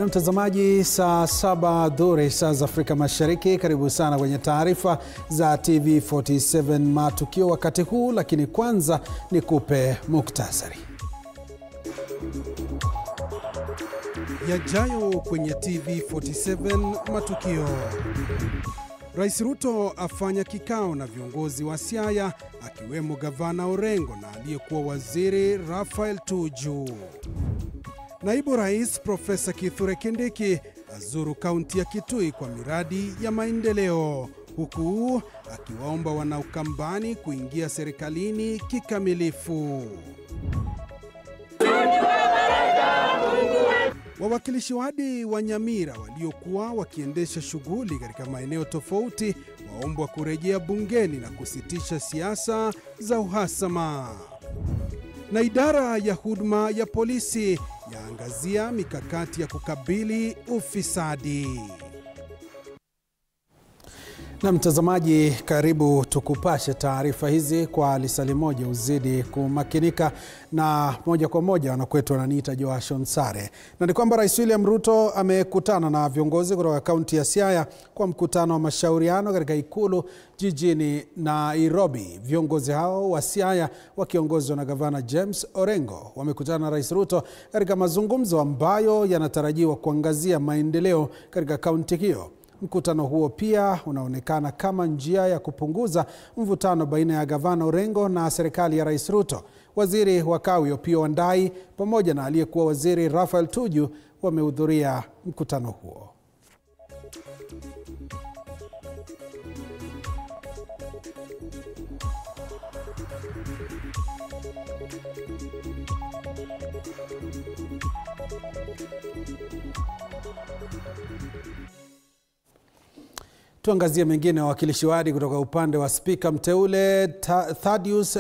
Na mtazamaji, saa 7 dhuhuri saa za Afrika Mashariki, karibu sana kwenye taarifa za TV47 matukio wakati huu, lakini kwanza nikupe muktasari. Yajayo kwenye TV47 matukio. Rais Ruto afanya kikao na viongozi wa Siaya akiwemo Gavana Orengo na aliyekuwa waziri Raphael Tuju. Naibu Rais Profesa Kithure Kindiki azuru kaunti ya Kitui kwa miradi ya maendeleo, huku akiwaomba wanaukambani kuingia serikalini kikamilifu. Wawakilishi wadi wa Nyamira waliokuwa wakiendesha shughuli katika maeneo tofauti waombwa kurejea bungeni na kusitisha siasa za uhasama. Na idara ya huduma ya polisi yaangazia mikakati ya kukabili ufisadi. Na mtazamaji, karibu tukupashe taarifa hizi kwa lisali moja, uzidi kumakinika na moja kwa moja. Wanakwetu wananiita Joashon Sare. Na ni kwamba Rais William Ruto amekutana na viongozi kutoka kaunti ya Siaya kwa mkutano wa mashauriano katika ikulu jijini Nairobi. Viongozi hao wa Siaya wakiongozwa na Gavana James Orengo wamekutana na Rais Ruto katika mazungumzo ambayo yanatarajiwa kuangazia maendeleo katika kaunti hiyo. Mkutano huo pia unaonekana kama njia ya kupunguza mvutano baina ya Gavana Orengo na serikali ya Rais Ruto. Waziri wa Kawi Opiyo Wandayi pamoja na aliyekuwa waziri Raphael Tuju wamehudhuria mkutano huo. Tuangazie mengine. Wawakilishi wadi kutoka upande wa spika mteule Thaddeus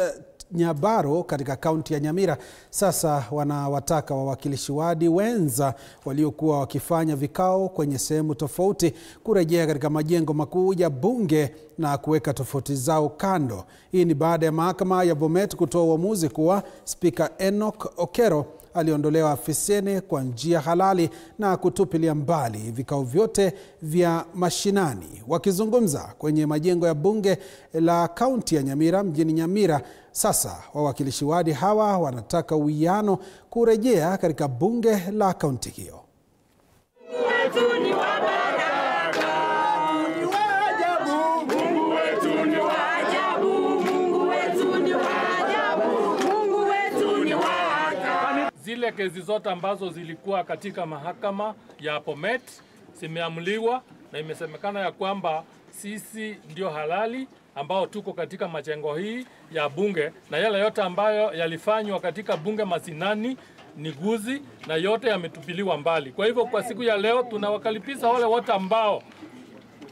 Nyabaro katika kaunti ya Nyamira sasa wanawataka wawakilishi wadi wenza waliokuwa wakifanya vikao kwenye sehemu tofauti kurejea katika majengo makuu ya bunge na kuweka tofauti zao kando. Hii ni baada ya mahakama ya Bomet kutoa uamuzi kuwa spika Enoch Okero aliondolewa afisini kwa njia halali na kutupilia mbali vikao vyote vya mashinani. Wakizungumza kwenye majengo ya bunge la kaunti ya Nyamira mjini Nyamira, sasa wawakilishi wadi hawa wanataka uwiano kurejea katika bunge la kaunti hiyo. Zile kesi zote ambazo zilikuwa katika mahakama ya Bomet zimeamuliwa na imesemekana ya kwamba sisi ndio halali ambao tuko katika majengo hii ya bunge, na yale yote ambayo yalifanywa katika bunge mashinani ni guzi na yote yametupiliwa mbali. Kwa hivyo kwa siku ya leo tunawakalipisha wale wote ambao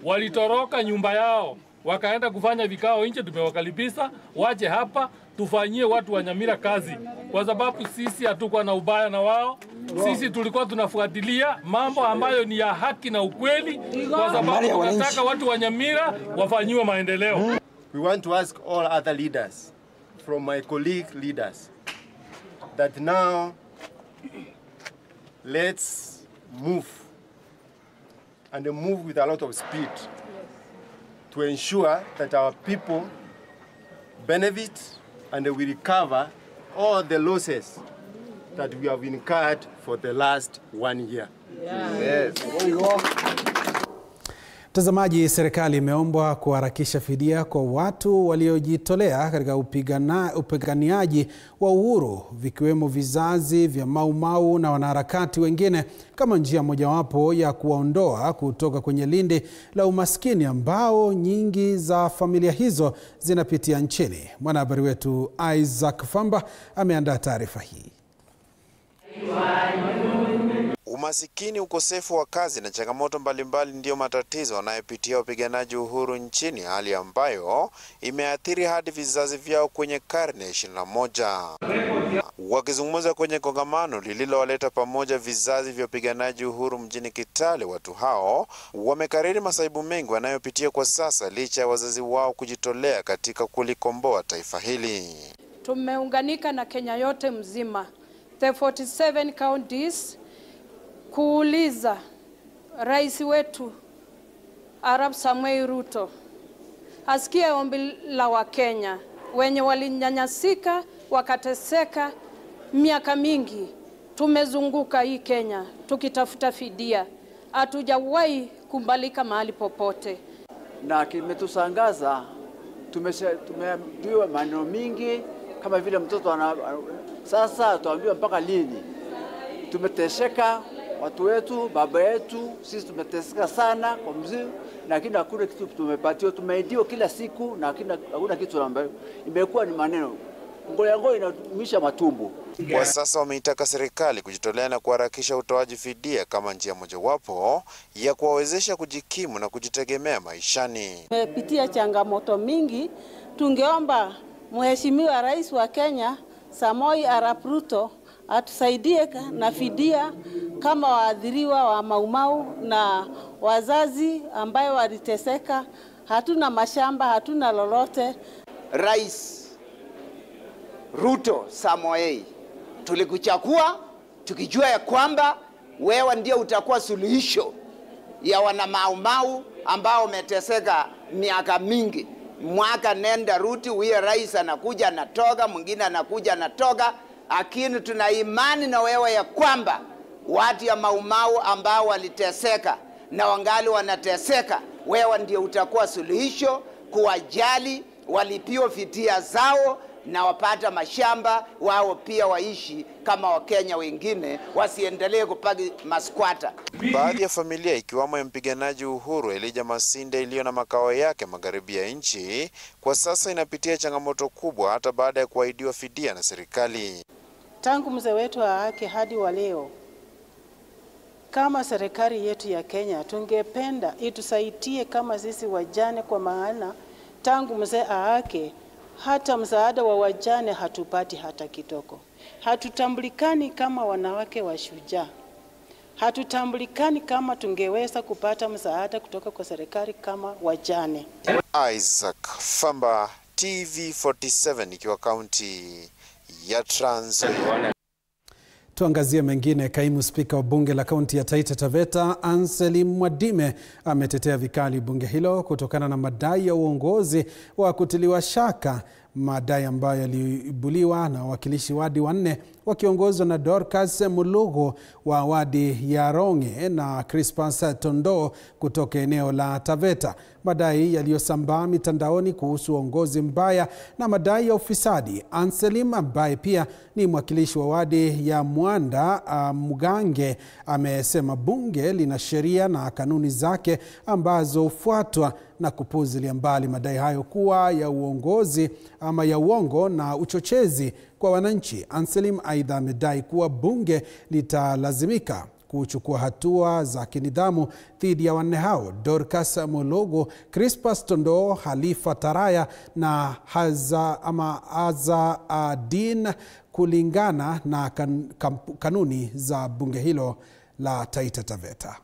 walitoroka nyumba yao wakaenda kufanya vikao nje. Tumewakalipisha waje hapa tufanyie watu wa Nyamira kazi, kwa sababu sisi hatukuwa na ubaya na wao. Sisi tulikuwa tunafuatilia mambo ambayo ni ya haki na ukweli, kwa sababu tunataka watu wa Nyamira wafanyiwe maendeleo. We want to ask all other leaders, from my colleague leaders, that now let's move and move with a lot of speed to ensure that our people benefit and we recover all the losses that we have incurred for the last 1 year. Yes. Mtazamaji, serikali imeombwa kuharakisha fidia kwa watu waliojitolea katika upiganiaji wa uhuru, vikiwemo vizazi vya Mau Mau na wanaharakati wengine, kama njia mojawapo ya kuwaondoa kutoka kwenye lindi la umaskini ambao nyingi za familia hizo zinapitia nchini. Mwanahabari wetu Isaac Famba ameandaa taarifa hii. Umasikini, ukosefu wa kazi na changamoto mbalimbali ndio matatizo wanayopitia wapiganaji uhuru nchini, hali ambayo imeathiri hadi vizazi vyao kwenye karne ya 21. Wakizungumza kwenye kongamano lililowaleta pamoja vizazi vya wapiganaji uhuru mjini Kitale, watu hao wamekariri masaibu mengi wanayopitia kwa sasa licha ya wazazi wao kujitolea katika kulikomboa taifa hili. Tumeunganika na Kenya yote mzima, the 47 counties kuuliza rais wetu Arap Samoei Ruto asikie ombi la Wakenya wenye walinyanyasika wakateseka miaka mingi. Tumezunguka hii Kenya tukitafuta fidia, hatujawahi kubalika mahali popote, na kimetusangaza. Tumeambiwa maneno mingi kama vile mtoto sasa tuambiwa mpaka lini? Tumeteseka watu wetu, baba yetu, sisi tumeteseka sana kwa mzimu, lakini hakuna kitu tumepatiwa. Tumeidiwa kila siku na hakuna kitu ambayo imekuwa ni maneno ngoyango inatumisha matumbo. Kwa sasa wameitaka serikali kujitolea na kuharakisha utoaji fidia kama njia mojawapo ya kuwawezesha kujikimu na kujitegemea maishani. Tumepitia changamoto mingi, tungeomba Mheshimiwa Rais wa Kenya Samoei Arap Ruto atusaidie na fidia kama waathiriwa wa Maumau na wazazi ambayo waliteseka. Hatuna mashamba, hatuna lolote. Rais Ruto Samoei, tulikuchagua tukijua ya kwamba wewe ndio utakuwa suluhisho ya wana Maumau ambao umeteseka miaka mingi. Mwaka nenda rudi, huyo rais anakuja anatoka, mwingine anakuja anatoka, lakini tuna imani na wewe ya kwamba watu ya Maumau ambao waliteseka na wangali wanateseka, wewe ndio utakuwa suluhisho, kuwajali, walipiwa fidia zao na wapata mashamba wao pia waishi kama Wakenya wengine, wasiendelee kupagi maskwata. Baadhi ya familia ikiwamo ya mpiganaji uhuru Elijah Masinde iliyo na makao yake magharibi ya nchi kwa sasa inapitia changamoto kubwa hata baada ya kuahidiwa fidia na serikali. Tangu mzee wetu wa haki hadi wa leo, kama serikali yetu ya Kenya tungependa itusaidie kama sisi wajane, kwa maana tangu mzee aake hata msaada wa wajane hatupati hata kidogo. Hatutambulikani kama wanawake wa shujaa. Hatutambulikani kama tungeweza kupata msaada kutoka kwa serikali kama wajane. Isaac Famba, TV47, ikiwa kaunti ya Trans Nzoia. Tuangazie mengine. Kaimu spika wa bunge la kaunti ya Taita Taveta Anselim Mwadime ametetea vikali bunge hilo kutokana na madai ya uongozi wa kutiliwa shaka, madai ambayo yaliibuliwa na wawakilishi wadi wanne wakiongozwa na Dorcas Mulugo wa wadi ya Ronge na Crispus Tondo kutoka eneo la Taveta. Madai yaliyosambaa mitandaoni kuhusu uongozi mbaya na madai ya ufisadi. Anselim, ambaye pia ni mwakilishi wa wadi ya Mwanda Mugange, amesema bunge lina sheria na kanuni zake ambazo hufuatwa na kupuzilia mbali madai hayo kuwa ya uongozi ama ya uongo na uchochezi kwa wananchi. Anselim aidha amedai kuwa bunge litalazimika kuchukua hatua za kinidhamu dhidi ya wanne hao: Dorcas Mulugo, Crispus Tondo, Halifa Taraya na Azadin, kulingana na kanuni za bunge hilo la Taita Taveta.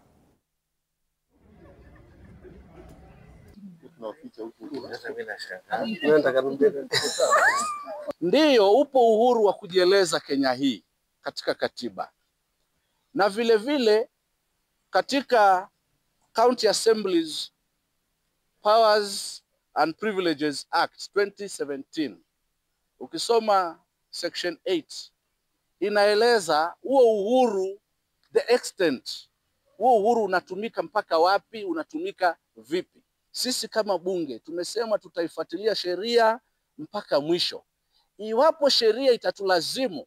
Ndiyo, upo uhuru wa kujieleza Kenya hii katika katiba, na vile vile katika County Assemblies Powers and Privileges Act 2017, ukisoma section 8 inaeleza huo uhuru, the extent, huo uhuru unatumika mpaka wapi, unatumika vipi. Sisi kama bunge tumesema tutaifuatilia sheria mpaka mwisho. Iwapo sheria itatulazimu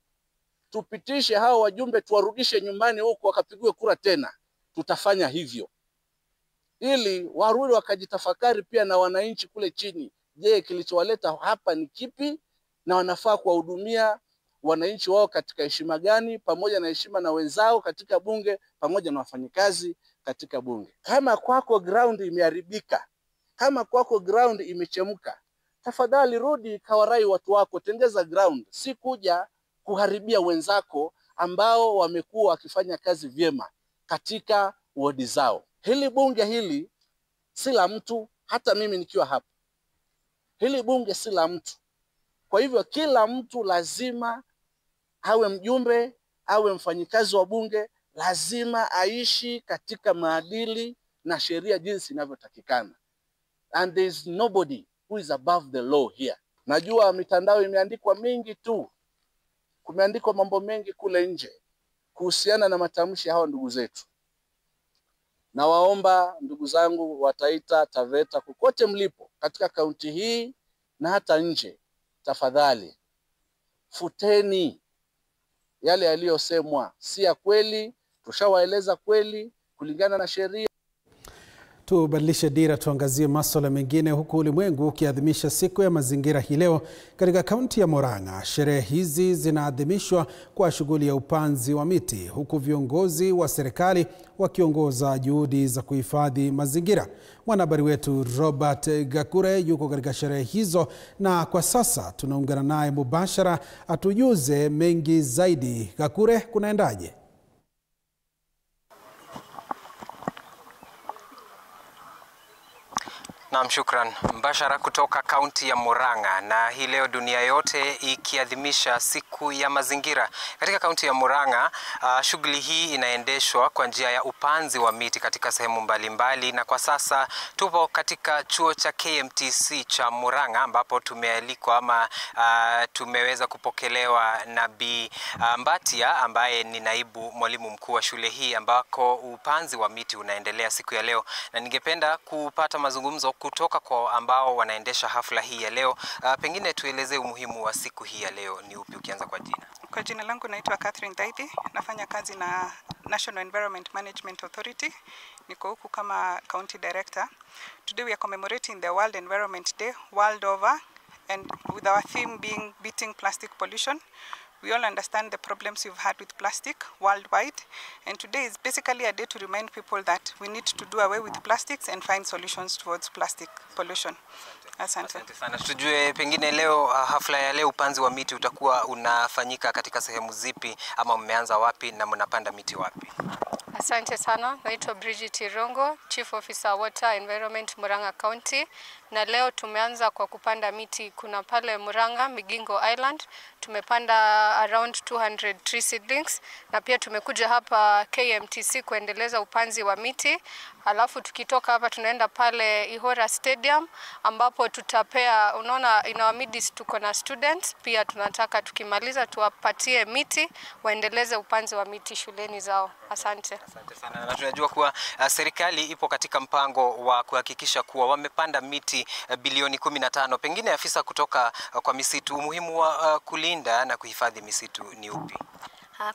tupitishe hao wajumbe tuwarudishe nyumbani huko wakapigiwe kura tena, tutafanya hivyo, ili warudi wakajitafakari pia na wananchi kule chini. Je, kilichowaleta hapa ni kipi, na wanafaa kuwahudumia wananchi wao katika heshima gani, pamoja na heshima na wenzao katika bunge, pamoja na wafanyikazi katika bunge. Kama kwako ground imeharibika, kama kwako ground imechemka, tafadhali rudi kawarai watu wako, tengeza ground, si kuja kuharibia wenzako ambao wamekuwa wakifanya kazi vyema katika wodi zao. Hili bunge hili si la mtu, hata mimi nikiwa hapa. Hili bunge si la mtu. Kwa hivyo kila mtu lazima awe mjumbe, awe mfanyikazi wa bunge, lazima aishi katika maadili na sheria jinsi inavyotakikana. And there is nobody who is above the law here. Najua mitandao imeandikwa mingi tu, kumeandikwa mambo mengi kule nje kuhusiana na matamshi hao ndugu zetu. Na waomba ndugu zangu wa Taita Taveta, kokote mlipo katika kaunti hii na hata nje, tafadhali futeni yale yaliyosemwa, si ya kweli. Tushawaeleza kweli kulingana na sheria. Tubadilishe dira, tuangazie masuala mengine. Huku ulimwengu ukiadhimisha siku ya mazingira hii leo, katika kaunti ya Murang'a, sherehe hizi zinaadhimishwa kwa shughuli ya upanzi wa miti, huku viongozi wa serikali wakiongoza juhudi za kuhifadhi mazingira. Mwanahabari wetu Robert Gakure yuko katika sherehe hizo, na kwa sasa tunaungana naye mubashara atujuze mengi zaidi. Gakure, kunaendaje? Naam, shukran. Mbashara kutoka kaunti ya Murang'a, na hii leo dunia yote ikiadhimisha siku ya mazingira. Katika kaunti ya Murang'a, shughuli hii inaendeshwa kwa njia ya upanzi wa miti katika sehemu mbalimbali, na kwa sasa tupo katika chuo cha KMTC cha Murang'a ambapo tumealikwa ama tumeweza kupokelewa na Bi Mbatia ambaye ni naibu mwalimu mkuu wa shule hii ambako upanzi wa miti unaendelea siku ya leo, na ningependa kupata mazungumzo kutoka kwa ambao wanaendesha hafla hii ya leo. Pengine tueleze umuhimu wa siku hii ya leo ni upi, ukianza kwa jina. Kwa jina langu naitwa Catherine Daidi, nafanya kazi na National Environment Management Authority. Niko huku kama County Director. Today we are commemorating the World Environment Day world over, and with our theme being beating plastic pollution. We all understand the problems we've had with plastic worldwide, and today is basically a day to remind people that we need to do away with plastics and find solutions towards plastic pollution. Asante sana. Tujue pengine leo hafla ya leo upanzi wa miti utakuwa unafanyika katika sehemu zipi, ama mmeanza wapi na mnapanda miti wapi? Asante sana. Naitwa Bridget Irongo, Chief Officer Water Environment Murang'a County, na leo tumeanza kwa kupanda miti. Kuna pale Murang'a Migingo Island tumepanda around 200 tree seedlings, na pia tumekuja hapa KMTC kuendeleza upanzi wa miti. Alafu tukitoka hapa tunaenda pale Ihora Stadium ambapo tutapea, unaona in our midst tuko na students, pia tunataka tukimaliza tuwapatie miti waendeleze upanzi wa miti shuleni zao. Asante. Asante sana. Na tunajua kuwa serikali ipo katika mpango wa kuhakikisha kuwa wamepanda miti bilioni 15. Pengine afisa kutoka kwa misitu, umuhimu wa kulinda na kuhifadhi misitu ni upi?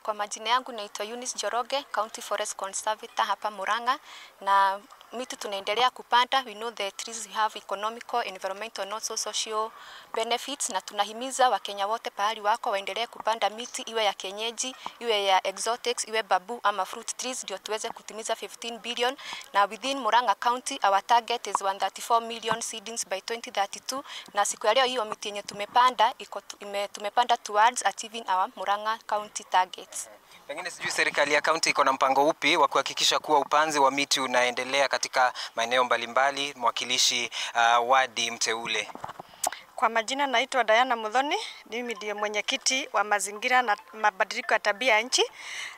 Kwa majina yangu naitwa Eunice Njoroge, County Forest Conservator hapa Murang'a, na miti tunaendelea kupanda. We know the trees have economical, environmental and also social benefits, na tunahimiza Wakenya wote pahali wako waendelee kupanda miti, iwe ya kienyeji, iwe ya exotics, iwe babu ama fruit trees, ndio tuweze kutimiza 15 billion. Na within Murang'a County our target is 134 million seedlings by 2032, na siku ya leo hiyo miti yenye tumepanda tumepanda towards achieving our Murang'a County targets. Pengine sijui serikali ya kaunti iko na mpango upi wa kuhakikisha kuwa upanzi wa miti unaendelea katika maeneo mbalimbali? Mwakilishi wadi mteule. Kwa majina naitwa Diana Muthoni, mimi ndiye mwenyekiti wa mazingira na mabadiliko ya tabia nchi.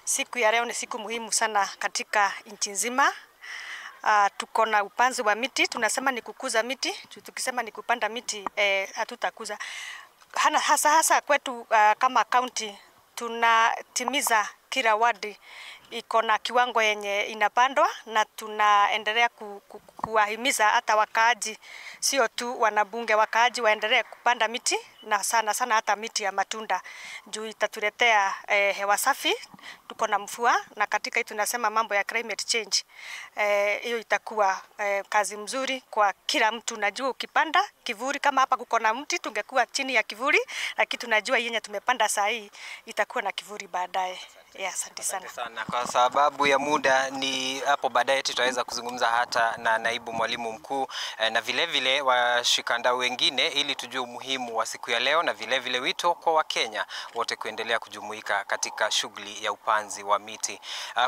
Siku ya leo ni siku muhimu sana katika nchi nzima. Tuko na upanzi wa miti, tunasema ni kukuza miti, tukisema ni kupanda miti hatutakuza. Hasa kwetu kama county tunatimiza kila wadi iko na kiwango yenye inapandwa, na tunaendelea kuwahimiza hata wakaaji, sio tu wanabunge, wakaaji waendelee kupanda miti, na sana sana hata miti ya matunda juu itatuletea hewa safi. Tuko na mvua, na katika hii tunasema mambo ya climate change, hiyo itakuwa kazi mzuri kwa kila mtu. Najua ukipanda kivuli, kama hapa kuko na mti tungekuwa chini ya kivuli, lakini tunajua yenye tumepanda saa hii itakuwa na kivuli baadaye. Asante sana. Kwa sababu ya muda, ni hapo baadaye tutaweza kuzungumza hata na naibu mwalimu mkuu na vile vile washikandau wengine, ili tujue umuhimu wa siku ya leo, na vile vile wito kwa Wakenya wote kuendelea kujumuika katika shughuli ya upanzi wa miti.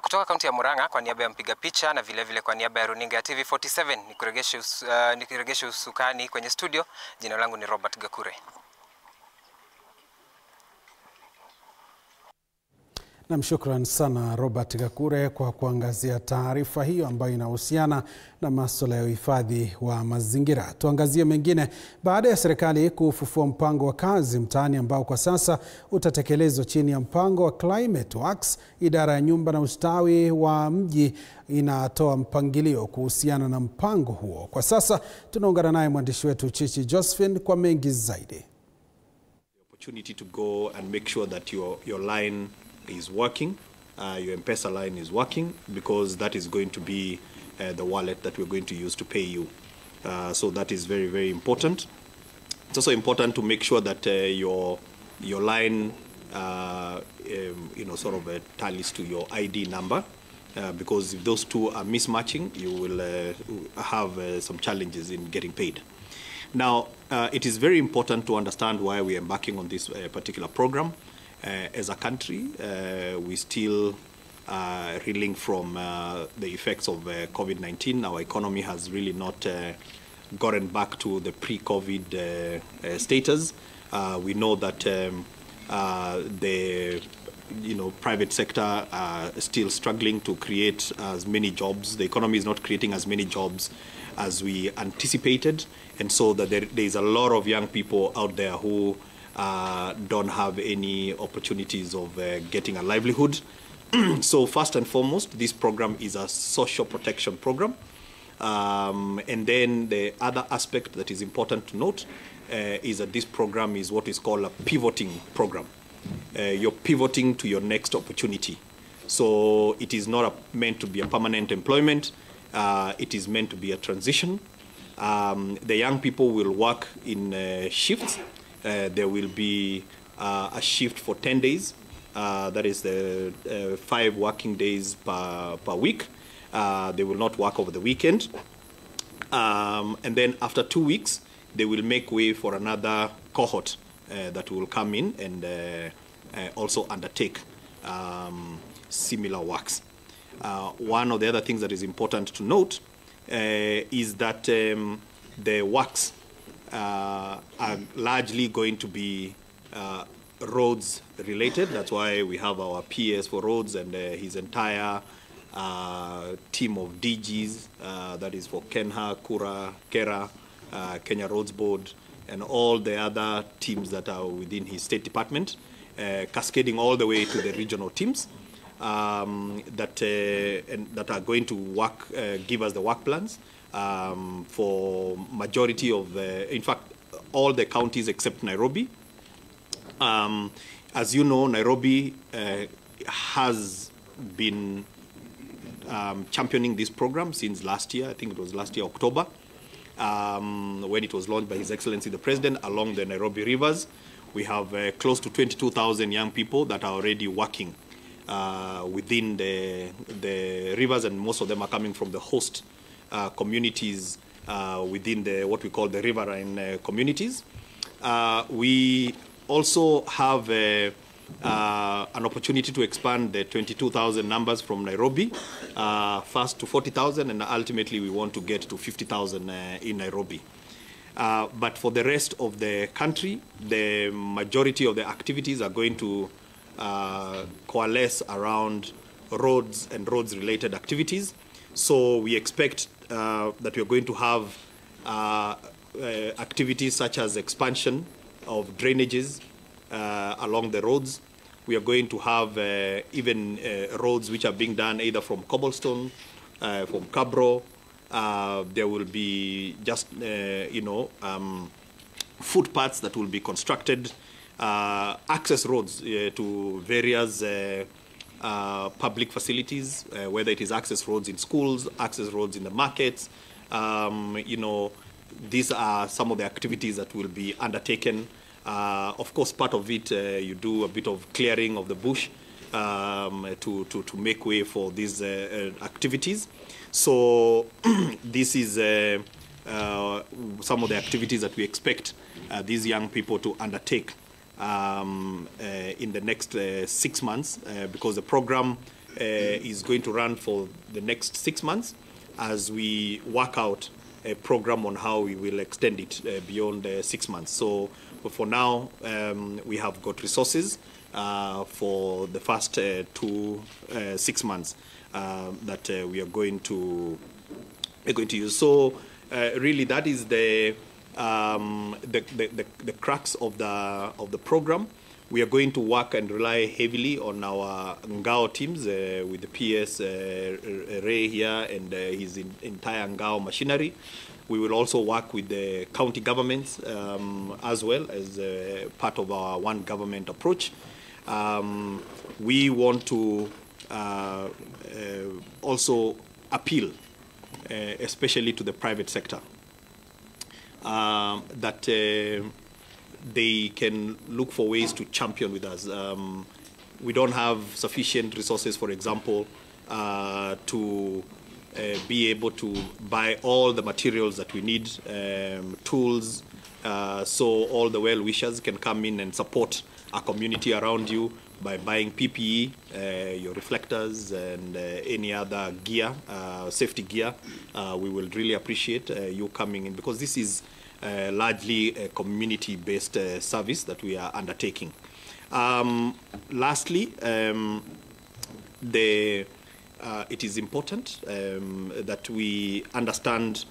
Kutoka kaunti ya Murang'a, kwa niaba ya mpiga picha na vile vile kwa niaba ya runinga ya TV47, nikuregeshe usukani kwenye studio. Jina langu ni Robert Gakure. Na shukran sana Robert Gakure kwa kuangazia taarifa hiyo ambayo inahusiana na masuala ya uhifadhi wa mazingira. Tuangazie mengine. Baada ya serikali kufufua mpango wa kazi mtaani ambao kwa sasa utatekelezwa chini ya mpango wa Climate Works, idara ya nyumba na ustawi wa mji inatoa mpangilio kuhusiana na mpango huo. Kwa sasa tunaungana naye mwandishi wetu Chichi Josephine kwa mengi zaidi. Opportunity to go and make sure that your line is working, your M-Pesa line is working, because that is going to be the wallet that we're going to use to pay you. So that is very, very important. It's also important to make sure that your line, sort of tallies to your ID number, because if those two are mismatching, you will have some challenges in getting paid. Now, it is very important to understand why we are embarking on this particular program. As a country, we still reeling from the effects of COVID-19. Our economy has really not gotten back to the pre-COVID status. We know that the private sector are still struggling to create as many jobs. The economy is not creating as many jobs as we anticipated, and so that there is a lot of young people out there who don't have any opportunities of getting a livelihood. So first and foremost, this program is a social protection program. And then the other aspect that is important to note is that this program is what is called a pivoting program. You're pivoting to your next opportunity. So it is not meant to be a permanent employment. It is meant to be a transition. The young people will work in shifts. There will be a shift for 10 days. That is the 5 working days per week. They will not work over the weekend. And then after 2 weeks, they will make way for another cohort that will come in and also undertake similar works. One of the other things that is important to note is that the works are largely going to be roads related. That's why we have our PS for roads and his entire team of DGs, that is for Kenha, Kura, Kera, Kenya Roads Board, and all the other teams that are within his state department, cascading all the way to the regional teams that are going to work, give us the work plans for majority of in fact, all the counties except Nairobi. As you know, Nairobi has been championing this program since last year. I think it was last year, October, when it was launched by His Excellency the President along the Nairobi rivers. We have close to 22,000 young people that are already working within the rivers, and most of them are coming from the host communities within what we call the riverine communities. We also have an opportunity to expand the 22,000 numbers from Nairobi first to 40,000, and ultimately we want to get to 50,000 in Nairobi. But for the rest of the country, the majority of the activities are going to coalesce around roads and roads-related activities. So we expect that we are going to have activities such as expansion of drainages along the roads. We are going to have even roads which are being done either from cobblestone, from Cabro. There will be just, footpaths that will be constructed, access roads to various public facilities, whether it is access roads in schools, access roads in the markets. These are some of the activities that will be undertaken. Of course, part of it, you do a bit of clearing of the bush to make way for these activities. So this is some of the activities that we expect these young people to undertake in the next 6 months, because the program is going to run for the next 6 months as we work out a program on how we will extend it beyond 6 months. So for now, we have got resources for the first 6 months that we are going to use. So really, that is the crux of the program. We are going to work and rely heavily on our Ngao teams with the PS Ray here and his entire Ngao machinery. We will also work with the county governments as well as part of our one government approach. We want to also appeal, especially to the private sector, that they can look for ways to champion with us. We don't have sufficient resources, for example, to be able to buy all the materials that we need, tools, so all the well-wishers can come in and support our community around you by buying PPE, your reflectors, and any other gear, safety gear. We will really appreciate you coming in, because this is largely a community-based service that we are undertaking. Lastly, it is important that we understand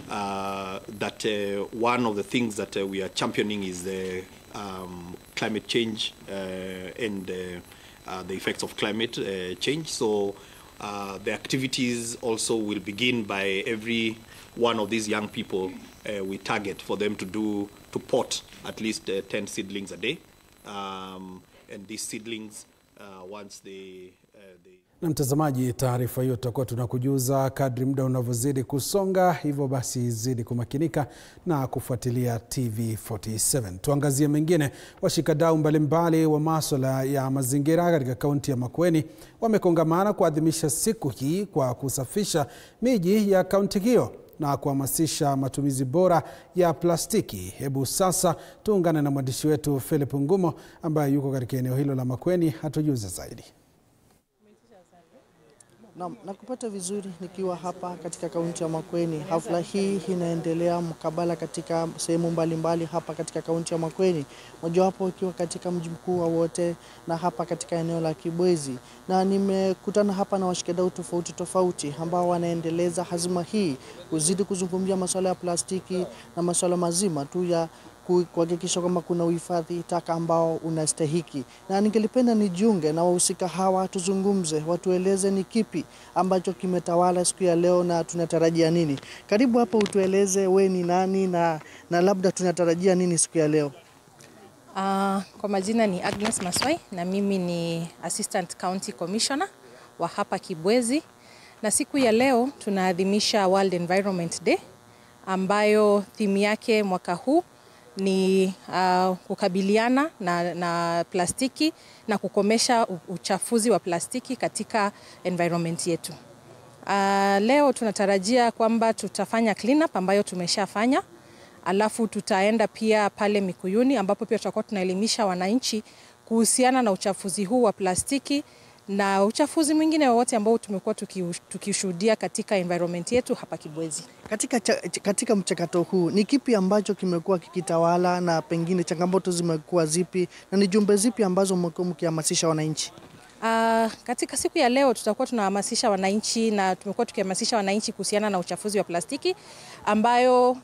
that one of the things that we are championing is the climate change and the effects of climate change. So the activities also will begin by every one of these young people we target for them to pot at least 10 seedlings a day. And these seedlings, once they Na mtazamaji, taarifa hiyo tutakuwa tunakujuza kadri muda unavyozidi kusonga, hivyo basi zidi kumakinika na kufuatilia TV47. Tuangazie mengine. Washikadau mbalimbali wa masuala ya mazingira katika kaunti ya Makueni wamekongamana kuadhimisha siku hii kwa kusafisha miji ya kaunti hiyo na kuhamasisha matumizi bora ya plastiki. Hebu sasa tuungane na mwandishi wetu Philip Ngumo ambaye yuko katika eneo hilo la Makueni atujuze zaidi. Na kupata vizuri nikiwa hapa katika kaunti ya Makueni. Hafla hii inaendelea mkabala katika sehemu mbalimbali hapa katika kaunti ya Makueni. Mojawapo ikiwa katika mji mkuu wa wote na hapa katika eneo la Kibwezi. Na nimekutana hapa na washikadau tofauti ambao wanaendeleza hazima hii kuzidi kuzungumzia masuala ya plastiki na masuala mazima tu ya kuhakikisha kwamba kuna uhifadhi taka ambao unastahiki. Na ningelipenda nijiunge na wahusika hawa tuzungumze, watueleze ni kipi ambacho kimetawala siku ya leo na tunatarajia nini. Karibu hapa utueleze we ni nani na labda tunatarajia nini siku ya leo. Kwa majina ni Agnes Maswai na mimi ni Assistant County Commissioner wa hapa Kibwezi. Na siku ya leo tunaadhimisha World Environment Day ambayo theme yake mwaka huu ni kukabiliana na plastiki na kukomesha uchafuzi wa plastiki katika environment yetu. Leo tunatarajia kwamba tutafanya clean up ambayo tumeshafanya. Alafu tutaenda pia pale Mikuyuni ambapo pia tutakuwa tunaelimisha wananchi kuhusiana na uchafuzi huu wa plastiki na uchafuzi mwingine wote ambao tumekuwa tukishuhudia katika environment yetu hapa Kibwezi. Katika mchakato huu ni kipi ambacho kimekuwa kikitawala na pengine changamoto zimekuwa zipi na ni jumbe zipi ambazo mmekuwa mkihamasisha wananchi? Katika siku ya leo tutakuwa tunahamasisha wananchi na tumekuwa tukihamasisha wananchi kuhusiana na uchafuzi wa plastiki ambao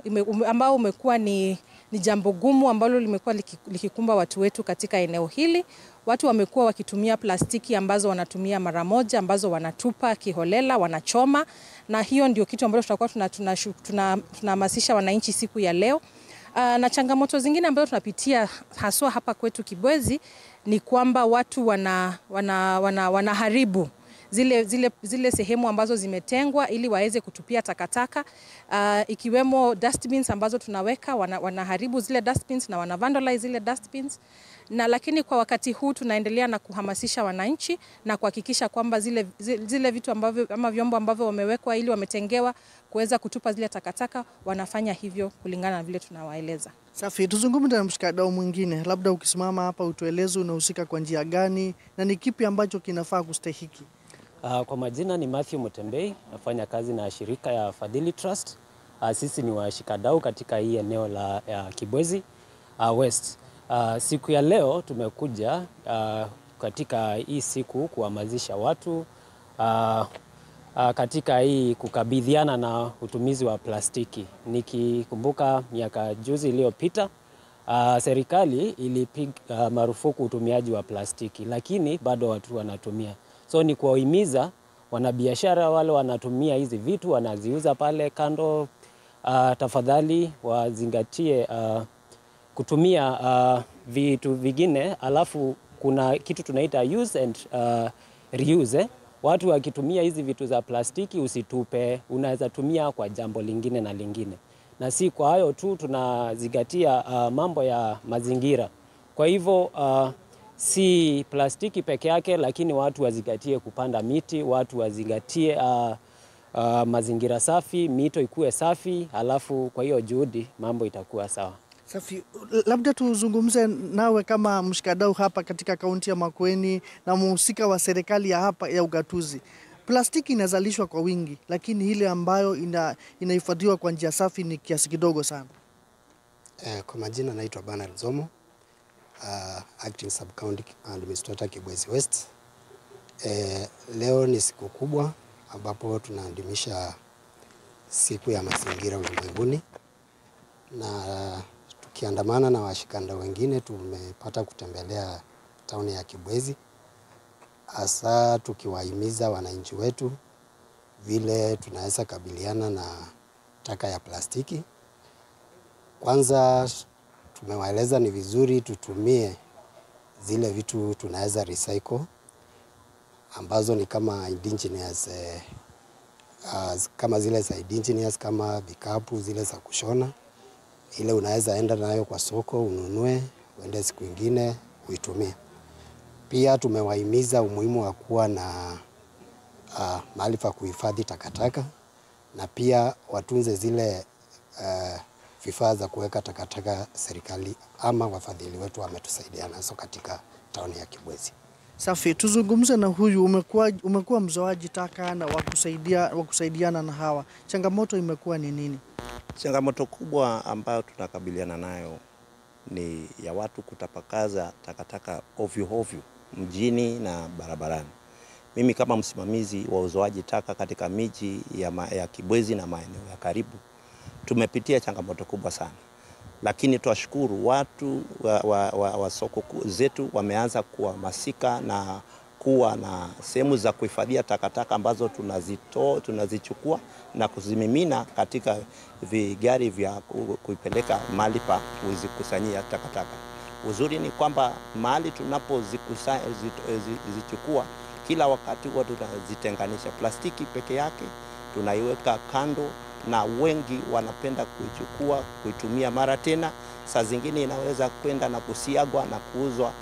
umekuwa ni jambo gumu ambalo limekuwa likikumba watu wetu katika eneo hili. Watu wamekuwa wakitumia plastiki ambazo wanatumia mara moja, ambazo wanatupa kiholela, wanachoma, na hiyo ndio kitu ambacho tutakuwa tunahamasisha wananchi siku ya leo. Na changamoto zingine ambazo tunapitia haswa hapa kwetu Kibwezi ni kwamba watu wanaharibu zile sehemu ambazo zimetengwa ili waweze kutupia takataka, ikiwemo dustbins ambazo tunaweka, wanaharibu zile dustbins na wanavandalize zile dustbins. Na lakini kwa wakati huu tunaendelea na kuhamasisha wananchi na kuhakikisha kwamba zile vitu ambavyo ama vyombo ambavyo wamewekwa ili wametengewa kuweza kutupa zile takataka wanafanya hivyo kulingana na vile tunawaeleza. Safi, tuzungumze na mshikadau mwingine. Labda ukisimama hapa utueleze unahusika kwa njia gani na ni kipi ambacho kinafaa kustahiki. Kwa majina ni Matthew Mutembei, nafanya kazi na shirika ya Fadhili Trust. Sisi ni washikadau katika hii eneo la Kibwezi West. Siku ya leo tumekuja katika hii siku kuhamasisha watu katika hii kukabidhiana na utumizi wa plastiki. Nikikumbuka miaka juzi iliyopita, serikali ilipiga marufuku utumiaji wa plastiki, lakini bado watu wanatumia. So ni kuwahimiza wanabiashara wale wanatumia hizi vitu, wanaziuza pale kando, tafadhali wazingatie kutumia vitu vingine. Alafu kuna kitu tunaita use and reuse. Watu wakitumia hizi vitu za plastiki usitupe, unaweza tumia kwa jambo lingine na lingine. Na si kwa hayo tu, tunazingatia mambo ya mazingira. Kwa hivyo si plastiki peke yake, lakini watu wazingatie kupanda miti, watu wazingatie mazingira safi, mito ikuwe safi, alafu kwa hiyo juhudi mambo itakuwa sawa. Safi, labda tuzungumze nawe kama mshikadau hapa katika kaunti ya Makueni na mhusika wa serikali ya hapa ya ugatuzi. Plastiki inazalishwa kwa wingi, lakini ile ambayo inahifadhiwa kwa njia safi ni kiasi kidogo sana. Kwa majina naitwa Bernard Zomo, Acting Sub-County Administrator Kibwezi West. Leo ni siku kubwa ambapo tunaadhimisha siku ya mazingira ulimwenguni, na tukiandamana na washikadau wengine tumepata kutembelea tauni ya Kibwezi, hasa tukiwahimiza wananchi wetu vile tunaweza kabiliana na taka ya plastiki. Kwanza tumewaeleza ni vizuri tutumie zile vitu tunaweza recycle, ambazo ni kama indigenous, kama zile za indigenous, kama vikapu zile za kushona, ile unaweza enda nayo kwa soko ununue, uende siku nyingine uitumie. Pia tumewahimiza umuhimu wa kuwa na mahali pa kuhifadhi takataka, na pia watunze zile vifaa za kuweka takataka serikali ama wafadhili wetu wametusaidia nazo katika tauni ya Kibwezi. Safi, tuzungumze na huyu. Umekuwa mzoaji taka na wakusaidiana na hawa. Changamoto imekuwa ni nini? Changamoto kubwa ambayo tunakabiliana nayo ni ya watu kutapakaza takataka ovyo ovyo mjini na barabarani. Mimi kama msimamizi wa uzoaji taka katika miji ya Kibwezi na maeneo ya karibu, tumepitia changamoto kubwa sana. Lakini tuwashukuru watu wa soko zetu wameanza kuhamasika na kuwa na sehemu za kuhifadhia takataka ambazo tunazichukua na kuzimimina katika vigari vya kuipeleka mahali pa kuzikusanyia takataka. Uzuri ni kwamba mahali tunapozichukua kila wakati huwa tunazitenganisha. Plastiki peke yake tunaiweka kando, na wengi wanapenda kuichukua, kuitumia mara tena. Saa zingine inaweza kwenda na kusiagwa na kuuzwa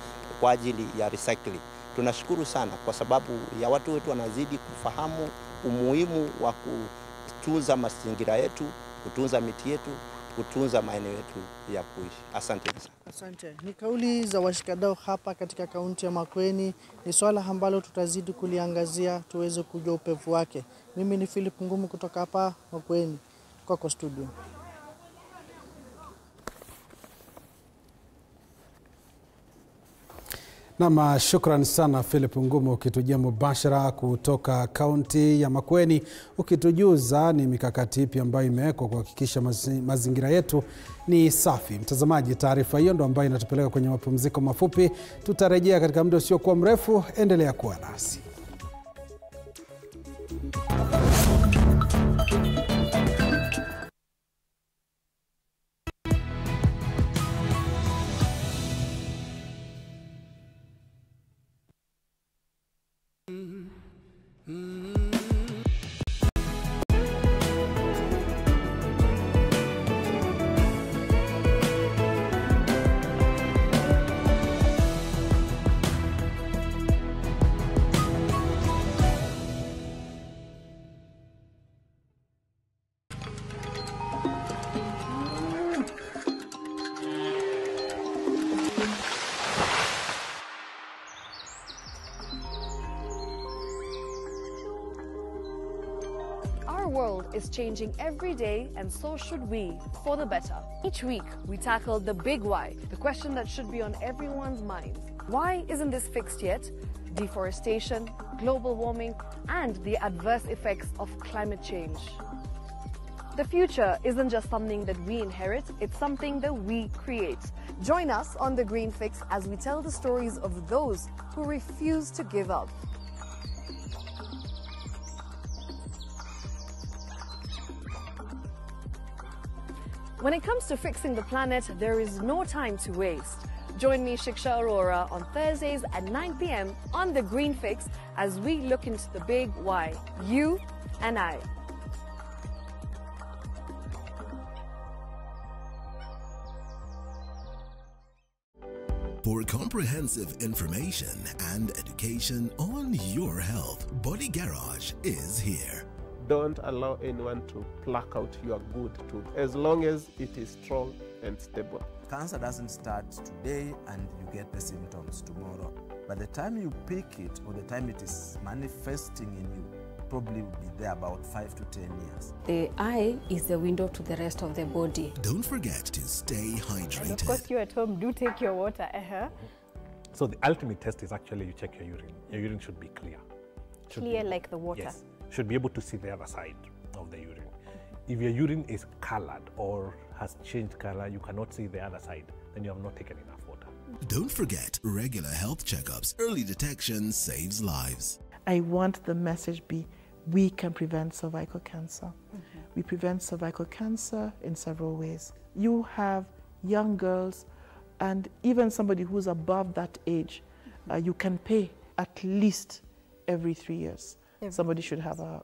kwa ajili ya recycling. Tunashukuru sana kwa sababu ya watu wetu wanazidi kufahamu umuhimu wa kutunza mazingira yetu, kutunza miti yetu, kutunza maeneo yetu ya kuishi. Asante sana. Asante. Ni kauli za washikadau hapa katika kaunti ya Makueni. Ni swala ambalo tutazidi kuliangazia tuweze kujua upevu wake. Mimi ni Philip Ngumu kutoka hapa Makueni, kwako studio. Nama, shukran sana Philip Ngumu ukitujia mubashara kutoka kaunti ya Makueni, ukitujuza ni mikakati ipi ambayo imewekwa kuhakikisha mazingira yetu ni safi. Mtazamaji, taarifa hiyo ndo ambayo inatupeleka kwenye mapumziko mafupi. Tutarejea katika muda usiokuwa mrefu, endelea kuwa nasi. is changing every day, and so should we, for the better. Each week, we tackle the big why, the question that should be on everyone's mind. Why isn't this fixed yet? Deforestation, global warming, and the adverse effects of climate change. The future isn't just something that we inherit, it's something that we create. Join us on The Green Fix as we tell the stories of those who refuse to give up. When it comes to fixing the planet, there is no time to waste. Join me, Shiksha Arora, on Thursdays at 9 p.m. on The Green Fix as we look into the big why, you and I. For comprehensive information and education on your health, Body Garage is here. Don't allow anyone to pluck out your good tooth as long as it is strong and stable. Cancer doesn't start today and you get the symptoms tomorrow. By the time you pick it or the time it is manifesting in you, probably will be there about 5 to 10 years. The eye is the window to the rest of the body. Don't forget to stay hydrated. And of course, you at home do take your water. So the ultimate test is actually you check your urine. Your urine should be clear. Clear like the water? Yes. Should be able to see the other side of the urine. If your urine is colored or has changed color, you cannot see the other side, then you have not taken enough water. Don't forget regular health checkups. Early detection saves lives. I want the message be, we can prevent cervical cancer. We prevent cervical cancer in several ways. You have young girls and even somebody who's above that age, you can pay at least every 3 years. Somebody should have a...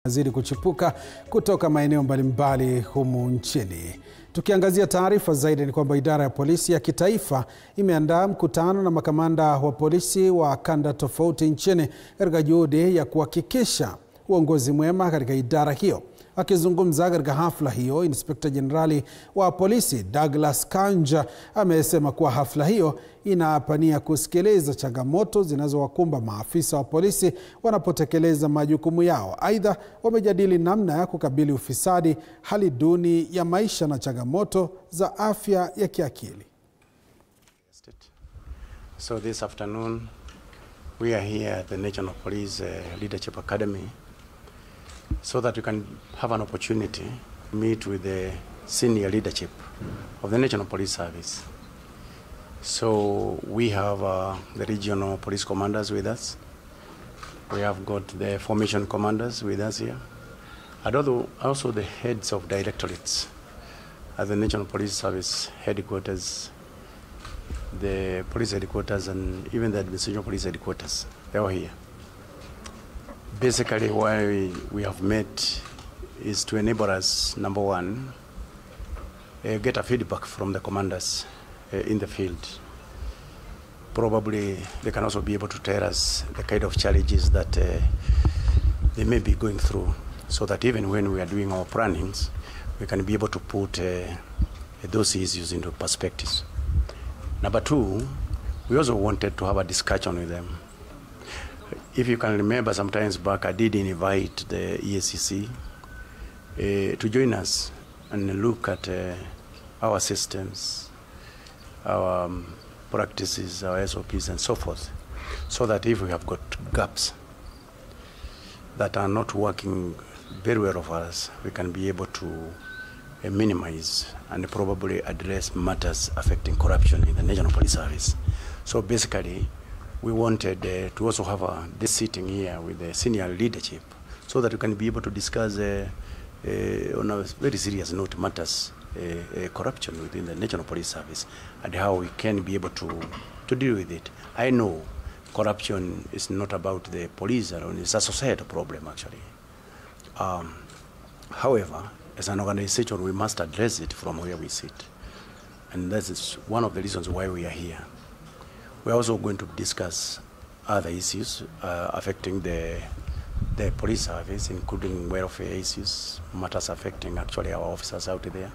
Zidi kuchipuka kutoka maeneo mbalimbali humu nchini. Tukiangazia taarifa zaidi ni kwamba idara ya polisi ya kitaifa imeandaa mkutano na makamanda wa polisi wa kanda tofauti nchini katika juhudi ya kuhakikisha uongozi mwema katika idara hiyo. Akizungumza katika hafla hiyo, Inspekta Jenerali wa polisi Douglas Kanja amesema kuwa hafla hiyo inapania kusikiliza changamoto zinazowakumba maafisa wa polisi wanapotekeleza majukumu yao. Aidha, wamejadili namna ya kukabili ufisadi, hali duni ya maisha na changamoto za afya ya kiakili. So this afternoon we are here at the National Police Leadership Academy so that we can have an opportunity to meet with the senior leadership of the National Police Service. So we have the regional police commanders with us. We have got the formation commanders with us here. And also the heads of directorates at the National Police Service headquarters, the police headquarters, and even the administration police headquarters. They are here. Basically, why we have met is to enable us, number one, get a feedback from the commanders in the field. Probably they can also be able to tell us the kind of challenges that they may be going through, so that even when we are doing our plannings, we can be able to put those issues into perspectives. Number two, we also wanted to have a discussion with them. If you can remember, sometimes back I did invite the EACC to join us and look at our systems, our practices, our SOPs and so forth, so that if we have got gaps that are not working very well for us, we can be able to minimize and probably address matters affecting corruption in the National Police Service. So basically, we wanted to also have this sitting here with the senior leadership so that we can be able to discuss on a very serious note matters corruption within the National Police Service and how we can be able to deal with it. I know corruption is not about the police alone, it's a societal problem actually. However, as an organization, we must address it from where we sit. And that is one of the reasons why we are here. We're also going to discuss other issues affecting the police service, including welfare issues, matters affecting actually our officers out there,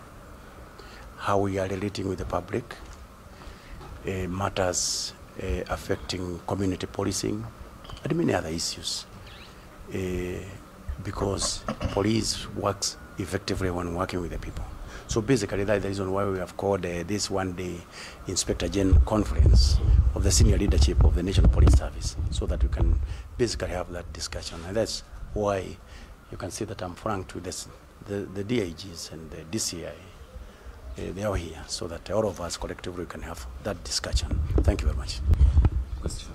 how we are relating with the public, matters affecting community policing, and many other issues. because police works effectively when working with the people. So basically that's the reason why we have called this one-day Inspector General Conference of the senior leadership of the National Police Service, so that we can basically have that discussion. And that's why you can see that I'm frank with this, the DIGs and the DCI. They are here so that all of us collectively can have that discussion. Thank you very much. Question.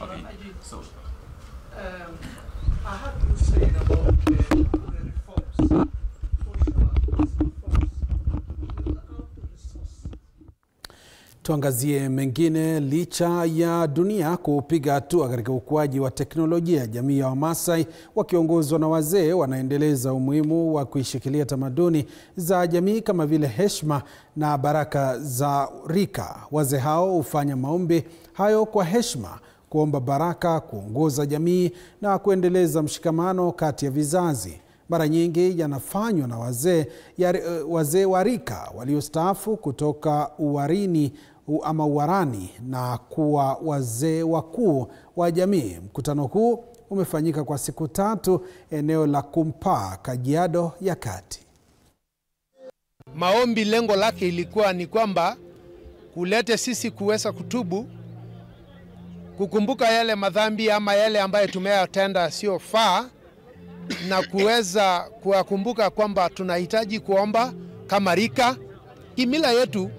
Okay. So, I have to say about the reforms. Tuangazie mengine. Licha ya dunia kupiga hatua katika ukuaji wa teknolojia, jamii ya Wamasai wakiongozwa na wazee wanaendeleza umuhimu wa kuishikilia tamaduni za jamii kama vile heshima na baraka za rika. Wazee hao hufanya maombi hayo kwa heshima, kuomba baraka, kuongoza jamii na kuendeleza mshikamano kati ya vizazi. Mara nyingi yanafanywa na wazee wa rika waliostaafu kutoka uwarani na kuwa wazee wakuu wa jamii. Mkutano huu umefanyika kwa siku 3 eneo la Kumpaa, Kajiado ya Kati. Maombi lengo lake ilikuwa ni kwamba kulete sisi kuweza kutubu, kukumbuka yale madhambi ama yale ambayo tumeyatenda sio faa, na kuweza kuwakumbuka kwamba tunahitaji kuomba kama rika. Kimila yetu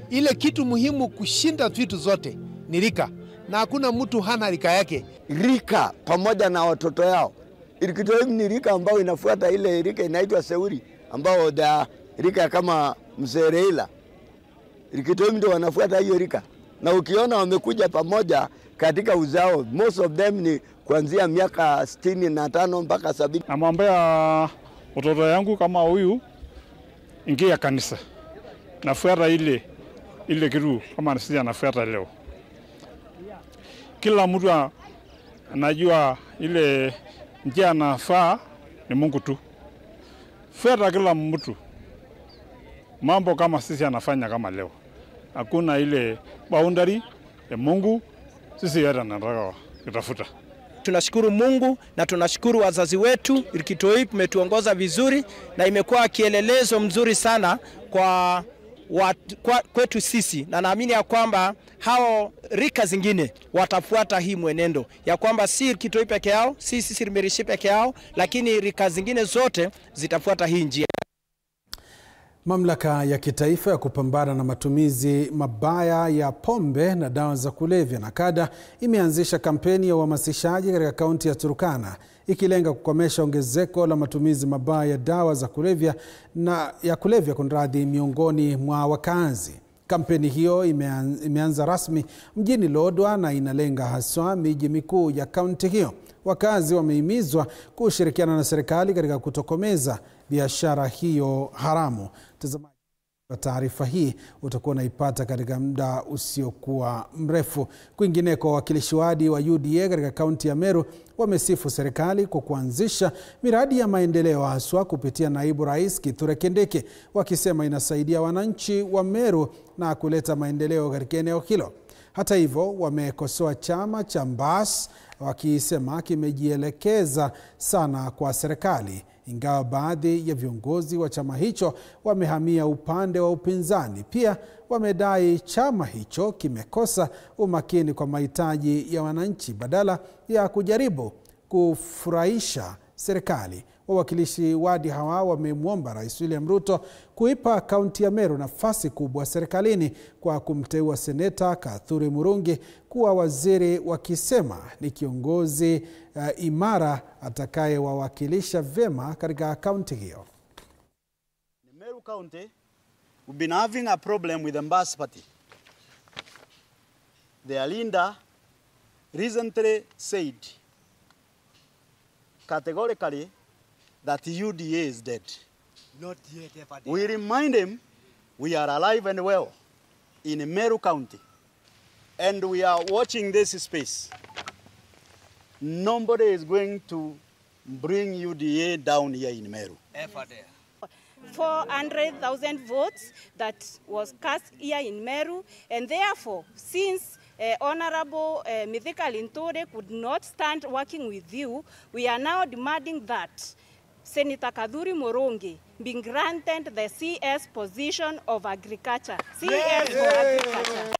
ile kitu muhimu kushinda vitu zote ni rika, na hakuna mtu hana rika yake. Rika pamoja na watoto yao. Irikitoimi ni rika ambao inafuata ile rika inaitwa Seuri, ambao rika kama Mzee Reila. Irikitoimi ndio wanafuata hiyo rika. Na ukiona wamekuja pamoja katika uzao, most of them ni kuanzia miaka 65 mpaka 70. Namwambia mtoto yangu kama huyu ingia kanisa. Nafuata ile kitu kama sisi anafuata leo. Kila mtu anajua ile njia anafaa ni Mungu tu. Fuata kila mtu. Mambo kama sisi anafanya kama leo. Hakuna ile boundary ya Mungu, sisi yote tunataka kutafuta. Tunashukuru Mungu na tunashukuru wazazi wetu. Irikitoi imetuongoza vizuri na imekuwa kielelezo mzuri sana kwetu sisi, na naamini ya kwamba hao rika zingine watafuata hii mwenendo ya kwamba si Irikitoi peke yao, si Sirmerishi peke yao, lakini rika zingine zote zitafuata hii njia. Mamlaka ya kitaifa ya kupambana na matumizi mabaya ya pombe na dawa za kulevya NACADA imeanzisha kampeni ya uhamasishaji katika kaunti ya Turkana, ikilenga kukomesha ongezeko la matumizi mabaya ya dawa za kulevya miongoni mwa wakazi. Kampeni hiyo imeanza rasmi mjini Lodwar na inalenga haswa miji mikuu ya kaunti hiyo. Wakazi wamehimizwa kushirikiana na serikali katika kutokomeza biashara hiyo haramu. Tazamaji, taarifa hii utakuwa unaipata katika muda usiokuwa mrefu. Kwingineko, wawakilishi wadi wa UDA katika kaunti ya Meru wamesifu serikali kwa kuanzisha miradi ya maendeleo haswa kupitia naibu rais Kithure Kindiki, wakisema inasaidia wananchi wa Meru na kuleta maendeleo katika eneo hilo. Hata hivyo, wamekosoa chama cha Mbas wakisema kimejielekeza sana kwa serikali, ingawa baadhi ya viongozi wa chama hicho wamehamia upande wa upinzani. Pia wamedai chama hicho kimekosa umakini kwa mahitaji ya wananchi badala ya kujaribu kufurahisha serikali. Wawakilishi wadi hawa wamemwomba Rais William Ruto kuipa kaunti ya Meru nafasi kubwa serikalini kwa kumteua seneta Kathuri Murungi kuwa waziri, wakisema ni kiongozi imara atakayewawakilisha vyema katika kaunti hiyo. Meru County, we've been having a problem with the Mbas Party. Their leader recently said categorically that UDA is dead. Not yet, FDR. We remind him we are alive and well in Meru County, and we are watching this space. Nobody is going to bring UDA down here in Meru. FDR. 400,000 votes that was cast here in Meru, and therefore, since Honorable Mithika Linturi could not stand working with you, we are now demanding that Senator Kadhuri Morongi being granted the CS position of agriculture. CS for agriculture.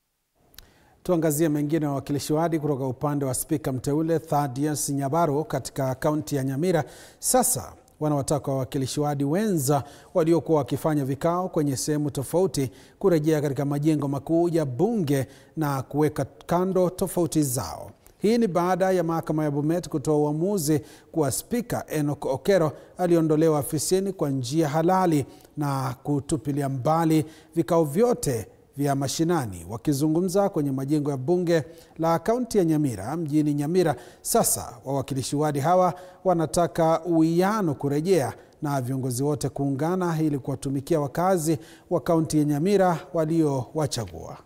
Tuangazie mengine wa wakilishi wadi kutoka upande wa spika mteule Thaddeus Nyabaro katika kaunti ya Nyamira. Sasa wanawataka wawakilishi wadi wenza waliokuwa wakifanya vikao kwenye sehemu tofauti kurejea katika majengo makuu ya bunge na kuweka kando tofauti zao. Hii ni baada ya mahakama ya Bomet kutoa uamuzi kuwa spika Enoch Okero aliondolewa afisini kwa njia halali na kutupilia mbali vikao vyote vya mashinani. Wakizungumza kwenye majengo ya bunge la kaunti ya Nyamira mjini Nyamira, sasa wawakilishi wadi hawa wanataka uwiano kurejea na viongozi wote kuungana ili kuwatumikia wakazi wa kaunti ya Nyamira waliowachagua.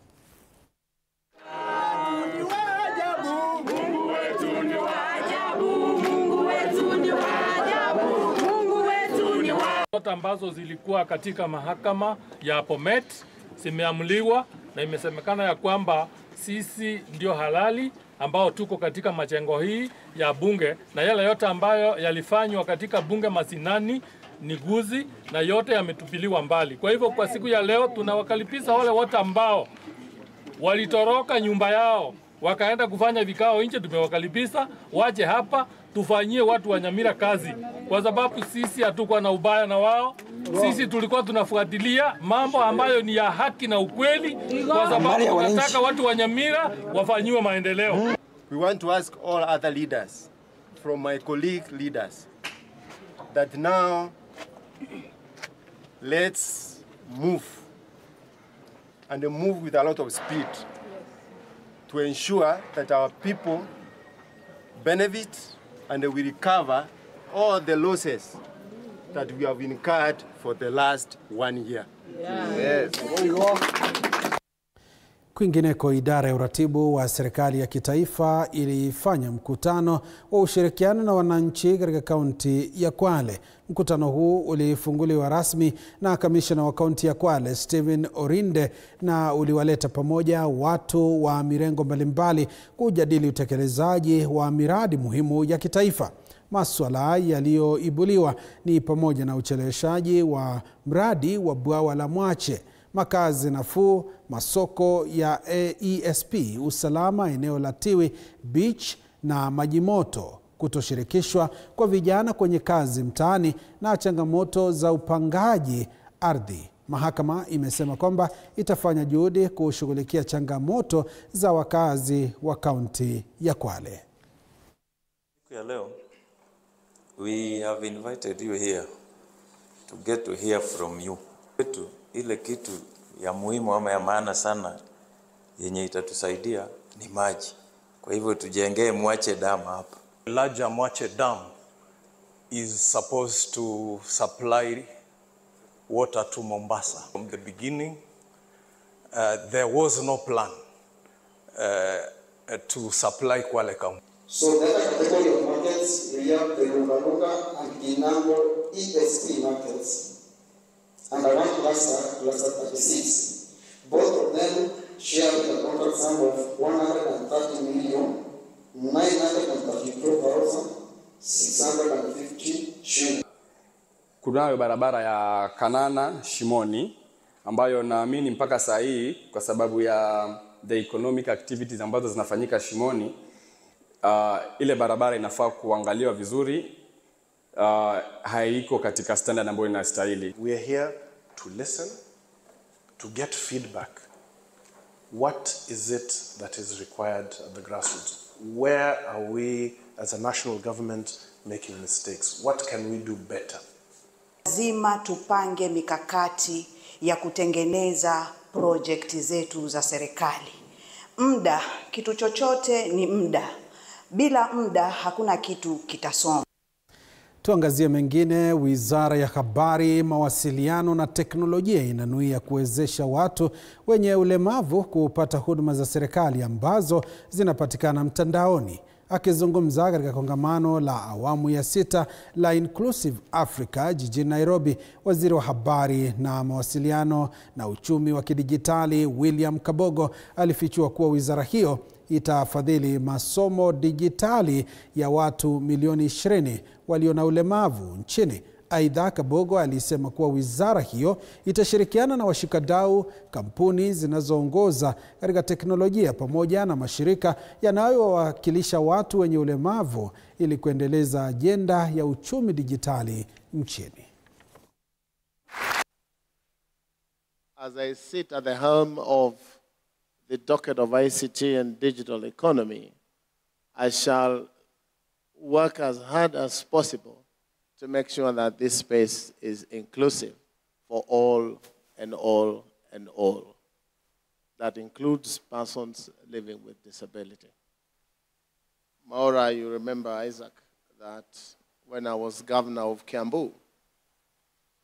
Ambazo zilikuwa katika mahakama ya Bomet zimeamuliwa na imesemekana ya kwamba sisi ndio halali ambao tuko katika majengo hii ya bunge, na yale yote ambayo yalifanywa katika bunge mashinani ni guzi na yote yametupiliwa mbali. Kwa hivyo kwa siku ya leo tunawakaribisha wale wote ambao walitoroka nyumba yao wakaenda kufanya vikao nje, tumewakaribisha waje hapa tufanyie watu wa Nyamira kazi, kwa sababu sisi hatukuwa na ubaya na wao. Sisi tulikuwa tunafuatilia mambo ambayo ni ya haki na ukweli, kwa sababu tunataka watu wa Nyamira wafanyiwe maendeleo. We want to ask all other leaders, from my colleague leaders, that now let's move and move with a lot of speed to ensure that our people benefit and we recover all the losses that we have incurred for the last 1 year. Yes. Kwingineko, idara ya uratibu wa serikali ya kitaifa ilifanya mkutano wa ushirikiano na wananchi katika kaunti ya Kwale. Mkutano huu ulifunguliwa rasmi na kamishna wa kaunti ya Kwale Stephen Orinde na uliwaleta pamoja watu wa mirengo mbalimbali kujadili utekelezaji wa miradi muhimu ya kitaifa. Masuala yaliyoibuliwa ni pamoja na ucheleweshaji wa mradi wa bwawa la Mwache, makazi nafuu, masoko ya ESP, usalama eneo la Tiwi Beach na maji moto, kutoshirikishwa kwa vijana kwenye kazi mtaani na changamoto za upangaji ardhi. Mahakama imesema kwamba itafanya juhudi kushughulikia changamoto za wakazi wa kaunti ya Kwale. Leo we have invited you here to get to hear from you. Ile kitu ya muhimu ama ya maana sana yenye itatusaidia ni maji. Kwa hivyo tujengee Mwache Dam hapa. Larger Mwache Dam is supposed to supply water to Mombasa. From the beginning, there was no plan to supply Kwale County. So the other category of markets, we have the Lunga and Kinango ESP markets. Under one cluster, cluster 36. Both of them share the contract sum of 130,932,650 shillings. Kunayo barabara ya Kanana Shimoni ambayo naamini mpaka saa hii kwa sababu ya the economic activities ambazo zinafanyika Shimoni, ile barabara inafaa kuangaliwa vizuri, haiko katika standard ambayo inastahili. We are here to listen, to get feedback. What is it that is required at the grassroots? Where are we as a national government making mistakes? What can we do better? Lazima tupange mikakati ya kutengeneza project zetu za serikali. Muda, kitu chochote ni muda. Bila muda hakuna kitu kitasonga. Tuangazie mengine. Wizara ya Habari, Mawasiliano na Teknolojia inanuia kuwezesha watu wenye ulemavu kupata huduma za serikali ambazo zinapatikana mtandaoni. Akizungumza katika kongamano la awamu ya 6 la Inclusive Africa jijini Nairobi, waziri wa habari na mawasiliano na uchumi wa kidijitali William Kabogo alifichua kuwa wizara hiyo itafadhili masomo dijitali ya watu milioni 20 walio na ulemavu nchini. Aidha, Kabogo alisema kuwa wizara hiyo itashirikiana na washikadau, kampuni zinazoongoza katika teknolojia pamoja na mashirika yanayowakilisha watu wenye ulemavu ili kuendeleza ajenda ya uchumi dijitali nchini. As I sit at the helm of the docket of ICT and digital economy, I shall work as hard as possible to make sure that this space is inclusive for all and all and all. That includes persons living with disability. Maura, you remember, Isaac, that when I was governor of Kiambu,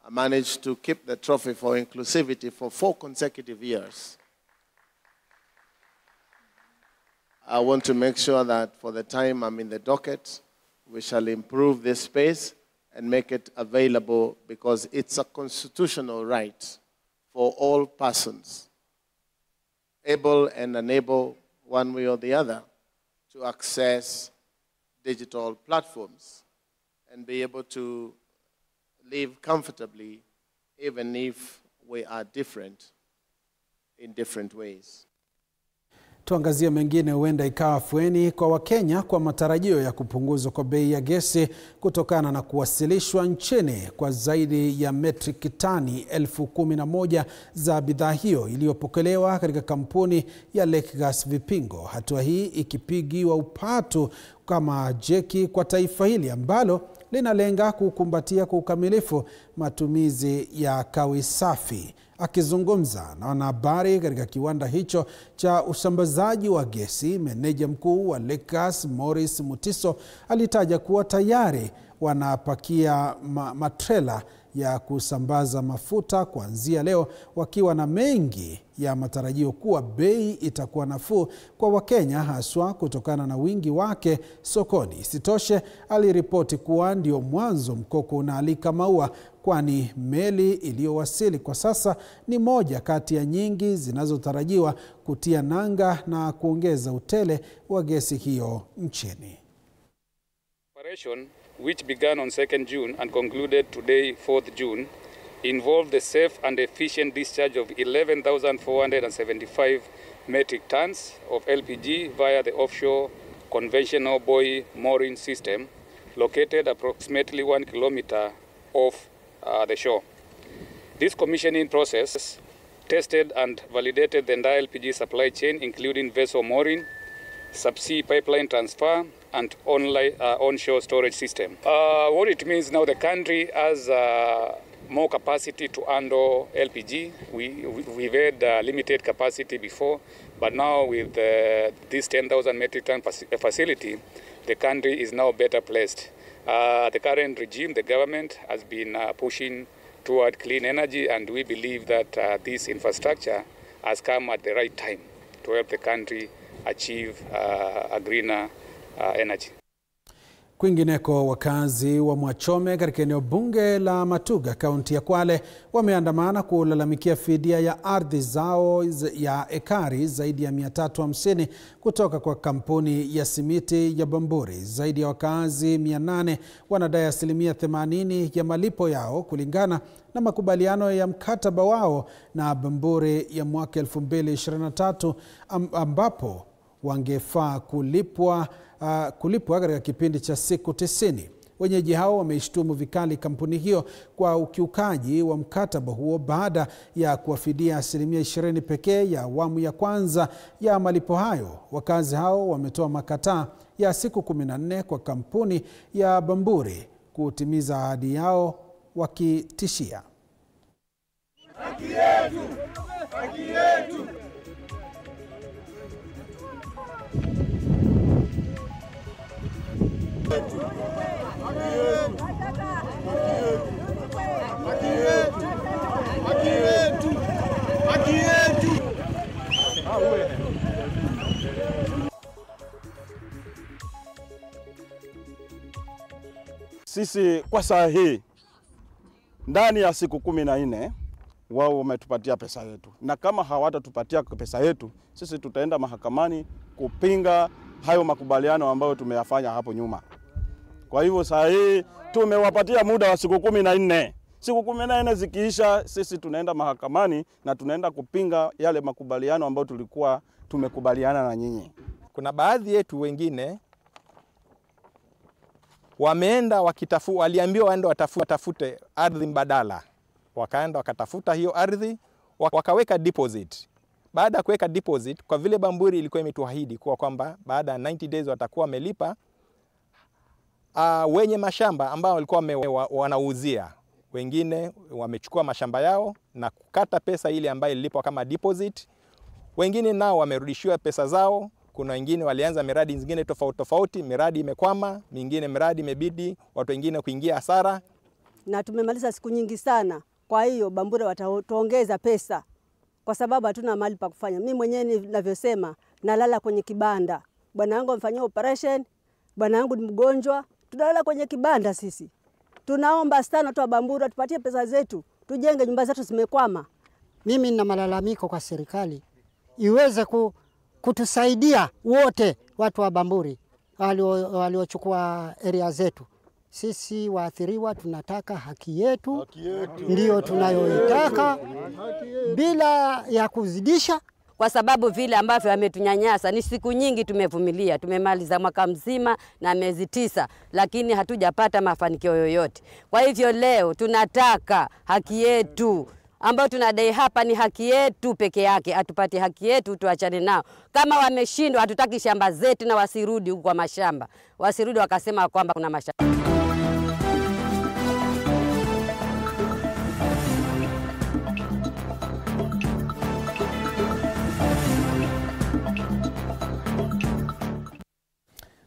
I managed to keep the trophy for inclusivity for 4 consecutive years. I want to make sure that for the time I'm in the docket, we shall improve this space and make it available because it's a constitutional right for all persons, able and unable, one way or the other, to access digital platforms and be able to live comfortably even if we are different in different ways. Tuangazie mengine. Huenda ikawa afueni kwa Wakenya kwa matarajio ya kupunguzwa kwa bei ya gesi kutokana na kuwasilishwa nchini kwa zaidi ya metric tani 11,000 za bidhaa hiyo iliyopokelewa katika kampuni ya Lake Gas Vipingo. Hatua hii ikipigiwa upatu kama jeki kwa taifa hili ambalo linalenga kukumbatia kwa ukamilifu matumizi ya kawi safi. Akizungumza na wanahabari katika kiwanda hicho cha usambazaji wa gesi, meneja mkuu wa Lake Gas Morris Mutiso alitaja kuwa tayari wanapakia matrela ya kusambaza mafuta kuanzia leo, wakiwa na mengi ya matarajio kuwa bei itakuwa nafuu kwa Wakenya, haswa kutokana na wingi wake sokoni. Isitoshe, aliripoti kuwa ndio mwanzo mkoko unaalika maua, kwani meli iliyowasili kwa sasa ni moja kati ya nyingi zinazotarajiwa kutia nanga na kuongeza utele wa gesi hiyo nchini. Operation, which began on 2nd June and concluded today, 4th June, involved the safe and efficient discharge of 11,475 metric tons of LPG via the offshore conventional buoy mooring system located approximately 1 kilometer off the shore. This commissioning process tested and validated the entire LPG supply chain, including vessel mooring, subsea pipeline transfer, and onshore storage system. What it means now, the country has more capacity to handle LPG. We've had limited capacity before, but now with this 10,000 metric ton facility, the country is now better placed. The current regime, the government, has been pushing toward clean energy, and we believe that this infrastructure has come at the right time to help the country achieve a greener energy. Kwingineko, wakazi wa Mwachome katika eneo bunge la Matuga, kaunti ya Kwale, wameandamana kulalamikia fidia ya ardhi zao ya ekari zaidi ya 350 kutoka kwa kampuni ya simiti ya Bamburi. Zaidi ya wakazi 800 wanadai 80% ya malipo yao kulingana na makubaliano ya mkataba wao na Bamburi ya mwaka 2023 ambapo wangefaa kulipwa katika kipindi cha siku 90. Wenyeji hao wameishtumu vikali kampuni hiyo kwa ukiukaji wa mkataba huo baada ya kuwafidia 20% pekee ya awamu ya kwanza ya malipo hayo. Wakazi hao wametoa makataa ya siku 14 kwa kampuni ya Bamburi kutimiza ahadi yao, wakitishia haki yetu, haki yetu. Sisi kwa saa hii ndani ya siku 14 wao wametupatia pesa yetu, na kama hawatatupatia pesa yetu, sisi tutaenda mahakamani kupinga hayo makubaliano ambayo tumeyafanya hapo nyuma. Kwa hivyo saa hii tumewapatia muda wa siku 14. Siku 14 zikiisha, sisi tunaenda mahakamani na tunaenda kupinga yale makubaliano ambayo tulikuwa tumekubaliana na nyinyi. Kuna baadhi yetu wengine wameenda waliambiwa waende watafute ardhi mbadala. Wakaenda wakatafuta hiyo ardhi, wakaweka deposit. Baada ya kuweka deposit, kwa vile Bamburi ilikuwa imetuahidi kwamba baada ya 90 days watakuwa wamelipa, wenye mashamba ambao walikuwa wanauzia, wengine wamechukua mashamba yao na kukata pesa ile ambayo ilipwa kama deposit. Wengine nao wamerudishiwa pesa zao. Kuna wengine walianza miradi zingine tofauti, miradi imekwama, mingine miradi imebidi watu wengine kuingia hasara. Na tumemaliza siku nyingi sana. Kwa hiyo Bamburi watatuongeza pesa kwa sababu hatuna mahali pa kufanya. Mimi mwenyewe ninavyosema nalala kwenye kibanda. Bwana wangu amfanyia operation, bwana wangu ni mgonjwa, tunalala kwenye kibanda sisi. Tunaomba sana tu Bamburi atupatie pesa zetu, tujenge nyumba zetu zimekwama. Mimi nina malalamiko kwa serikali iweze kutusaidia wote watu wa Bamburi waliochukua area zetu. Sisi waathiriwa tunataka haki yetu, ndio tunayoitaka bila ya kuzidisha, kwa sababu vile ambavyo ametunyanyasa ni siku nyingi tumevumilia. Tumemaliza mwaka mzima na miezi 9 lakini hatujapata mafanikio yoyote. Kwa hivyo leo tunataka haki yetu ambayo tunadai hapa, ni haki yetu peke yake. Atupate haki yetu, tuachane nao. Kama wameshindwa, hatutaki shamba zetu na wasirudi huko kwa mashamba. Wasirudi wakasema kwamba kuna mashamba.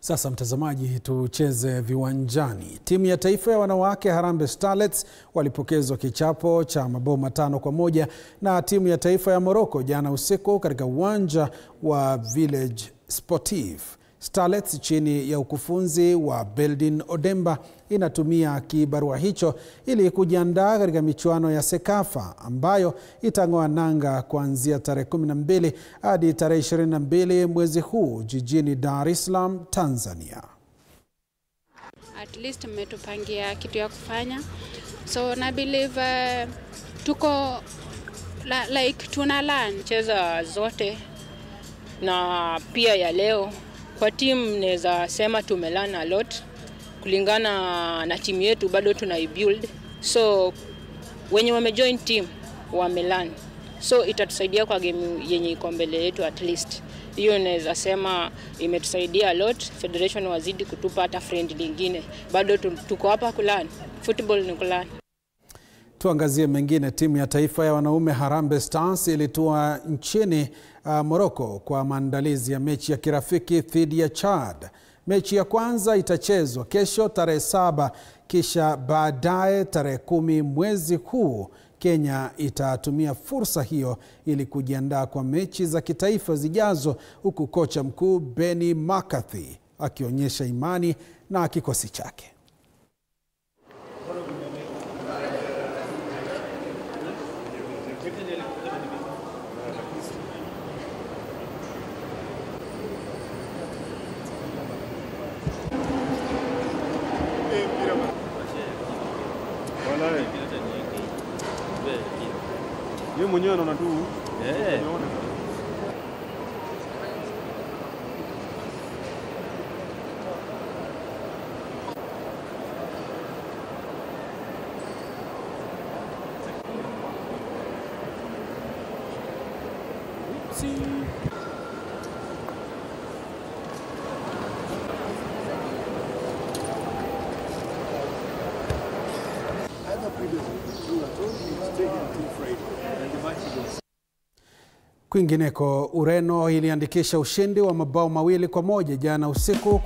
Sasa mtazamaji, tucheze viwanjani. Timu ya taifa ya wanawake Harambee Starlets walipokezwa kichapo cha mabao 5-1 na timu ya taifa ya Morocco jana usiku katika uwanja wa Village Sportif. Starlets chini ya ukufunzi wa Beldin Odemba inatumia kibarua hicho ili kujiandaa katika michuano ya Sekafa ambayo itang'oa nanga kuanzia tarehe 12 hadi tarehe 22 mwezi huu jijini Dar es Salaam, Tanzania. At least mmetupangia kitu ya kufanya. So na believe tuko like tuna learn cheza zote na pia ya leo. Kwa timu naweza sema tumelearn a lot kulingana na timu yetu, bado tunaibuild. So wenye wamejoin team wamelearn, so itatusaidia kwa game yenye iko mbele yetu. At least hiyo naweza sema imetusaidia a lot. Federation wazidi kutupa hata friend lingine, bado tuko hapa kulearn. Football ni kulearn. Tuangazie mengine. Timu ya taifa ya wanaume Harambee Stars ilitua nchini Morocco kwa maandalizi ya mechi ya kirafiki dhidi ya Chad. Mechi ya kwanza itachezwa kesho tarehe 7, kisha baadaye tarehe 10 mwezi huu. Kenya itatumia fursa hiyo ili kujiandaa kwa mechi za kitaifa zijazo, huku kocha mkuu Benny McCarthy akionyesha imani na kikosi chake. Yeye mwenyewe anaona tu. Kwingineko, Ureno iliandikisha ushindi wa mabao 2-1 jana usiku.